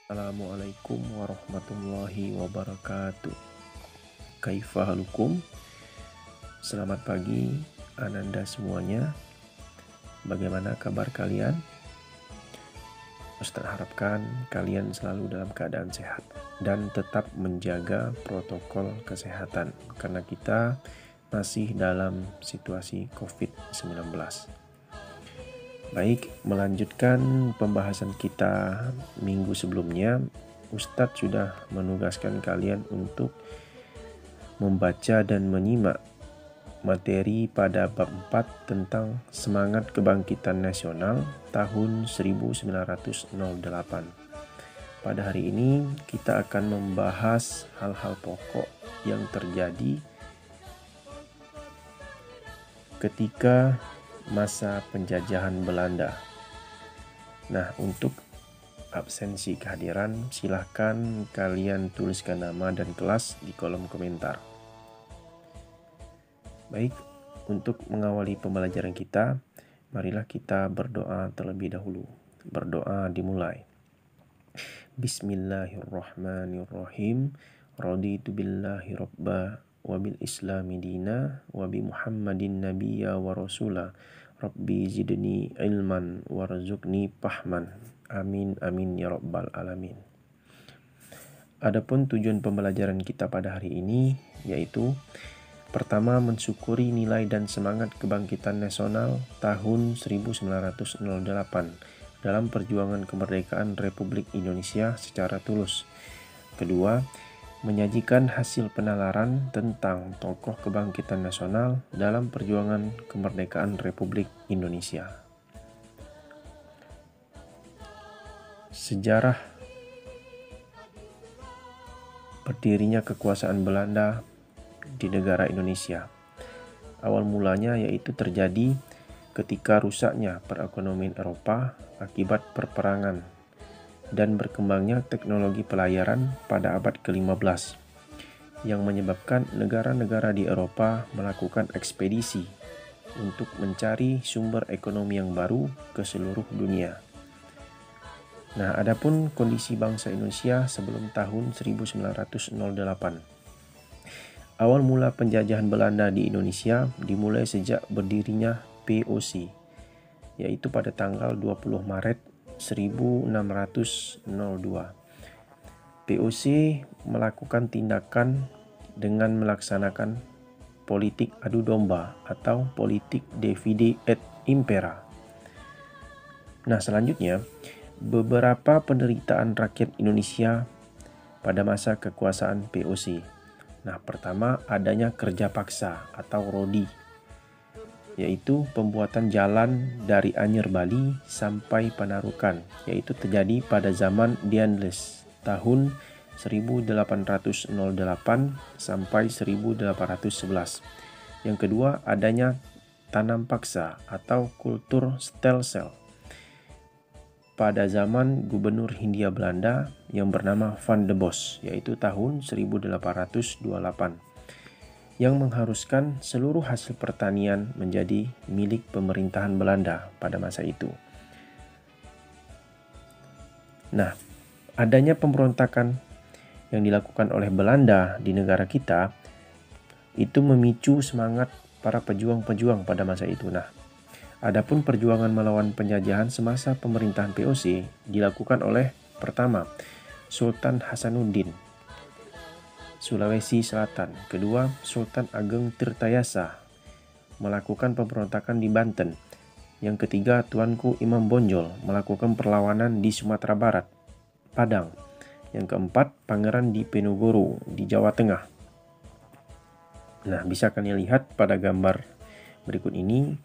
Assalamualaikum warahmatullahi wabarakatuh. Kaifa halukum? Selamat pagi Ananda semuanya. Bagaimana kabar kalian? Ustaz harapkan kalian selalu dalam keadaan sehat dan tetap menjaga protokol kesehatan karena kita masih dalam situasi COVID-19. Baik, melanjutkan pembahasan kita minggu sebelumnya, Ustadz sudah menugaskan kalian untuk membaca dan menyimak materi pada bab 4 tentang semangat kebangkitan nasional tahun 1908. Pada hari ini kita akan membahas hal-hal pokok yang terjadi ketika masa penjajahan Belanda. Nah, untuk absensi kehadiran, silahkan kalian tuliskan nama dan kelas di kolom komentar. Baik, untuk mengawali pembelajaran kita, marilah kita berdoa terlebih dahulu. Berdoa dimulai. Bismillahirrahmanirrahim. Raditu billahi rabba wa bil islami dina wa bi Muhammadin nabiyya wa rasula. Rabbi zidni ilman warzuqni fahman. Amin amin ya rabbal alamin. Adapun tujuan pembelajaran kita pada hari ini yaitu pertama, mensyukuri nilai dan semangat kebangkitan nasional tahun 1908 dalam perjuangan kemerdekaan Republik Indonesia secara tulus. Kedua, menyajikan hasil penalaran tentang tokoh kebangkitan nasional dalam perjuangan kemerdekaan Republik Indonesia. Sejarah berdirinya kekuasaan Belanda di negara Indonesia. Awal mulanya yaitu terjadi ketika rusaknya perekonomian Eropa akibat perperangan dan berkembangnya teknologi pelayaran pada abad ke-15 yang menyebabkan negara-negara di Eropa melakukan ekspedisi untuk mencari sumber ekonomi yang baru ke seluruh dunia. Nah, adapun kondisi bangsa Indonesia sebelum tahun 1908. Awal mula penjajahan Belanda di Indonesia dimulai sejak berdirinya POC, yaitu pada tanggal 20 Maret 1602. POC melakukan tindakan dengan melaksanakan politik adu domba atau politik divide et impera. Nah, selanjutnya, beberapa penderitaan rakyat Indonesia pada masa kekuasaan POC. Nah, pertama adanya kerja paksa atau rodi, yaitu pembuatan jalan dari Anyer Bali sampai Panarukan, yaitu terjadi pada zaman Dianles tahun 1808 sampai 1811. Yang kedua adanya tanam paksa atau kultur stelsel pada zaman Gubernur Hindia Belanda yang bernama Van de Bos, yaitu tahun 1828. Yang mengharuskan seluruh hasil pertanian menjadi milik pemerintahan Belanda pada masa itu. Nah, adanya pemberontakan yang dilakukan oleh Belanda di negara kita itu memicu semangat para pejuang-pejuang pada masa itu. Nah, adapun perjuangan melawan penjajahan semasa pemerintahan POC dilakukan oleh pertama, Sultan Hasanuddin Sulawesi Selatan. Kedua, Sultan Ageng Tirtayasa melakukan pemberontakan di Banten. Yang ketiga, Tuanku Imam Bonjol melakukan perlawanan di Sumatera Barat, Padang. Yang keempat, Pangeran Diponegoro di Jawa Tengah. Nah, bisa kalian lihat pada gambar berikut ini.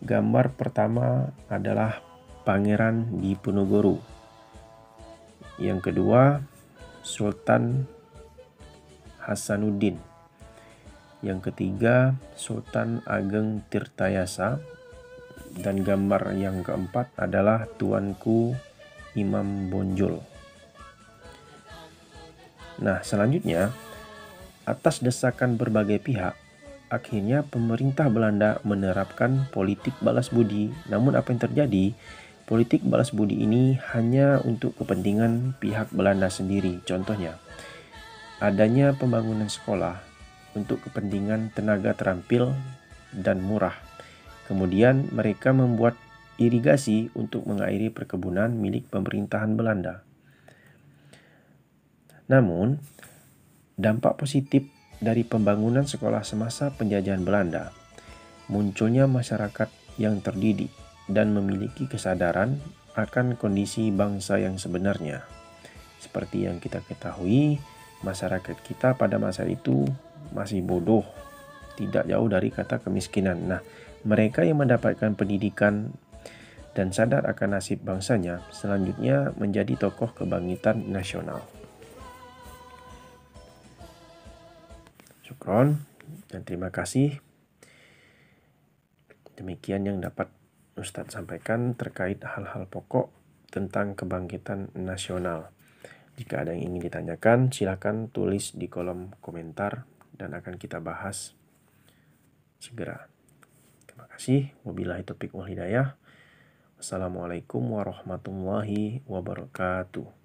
Gambar pertama adalah Pangeran Diponegoro. Yang kedua, Sultan Hasanuddin. Yang ketiga, Sultan Ageng Tirtayasa. Dan gambar yang keempat adalah Tuanku Imam Bonjol. Nah, selanjutnya, atas desakan berbagai pihak, akhirnya pemerintah Belanda menerapkan politik balas budi. Namun apa yang terjadi? Politik balas budi ini hanya untuk kepentingan pihak Belanda sendiri. Contohnya, adanya pembangunan sekolah untuk kepentingan tenaga terampil dan murah. Kemudian mereka membuat irigasi untuk mengairi perkebunan milik pemerintahan Belanda. Namun, dampak positif dari pembangunan sekolah semasa penjajahan Belanda, munculnya masyarakat yang terdidik dan memiliki kesadaran akan kondisi bangsa yang sebenarnya. Seperti yang kita ketahui, masyarakat kita pada masa itu masih bodoh, tidak jauh dari kata kemiskinan. Nah, mereka yang mendapatkan pendidikan dan sadar akan nasib bangsanya selanjutnya menjadi tokoh kebangkitan nasional. Syukron dan terima kasih. Demikian yang dapat Ustadz sampaikan terkait hal-hal pokok tentang kebangkitan nasional. Jika ada yang ingin ditanyakan, silakan tulis di kolom komentar dan akan kita bahas segera. Terima kasih. Wabillahi taufiq wal hidayah. Wassalamualaikum warahmatullahi wabarakatuh.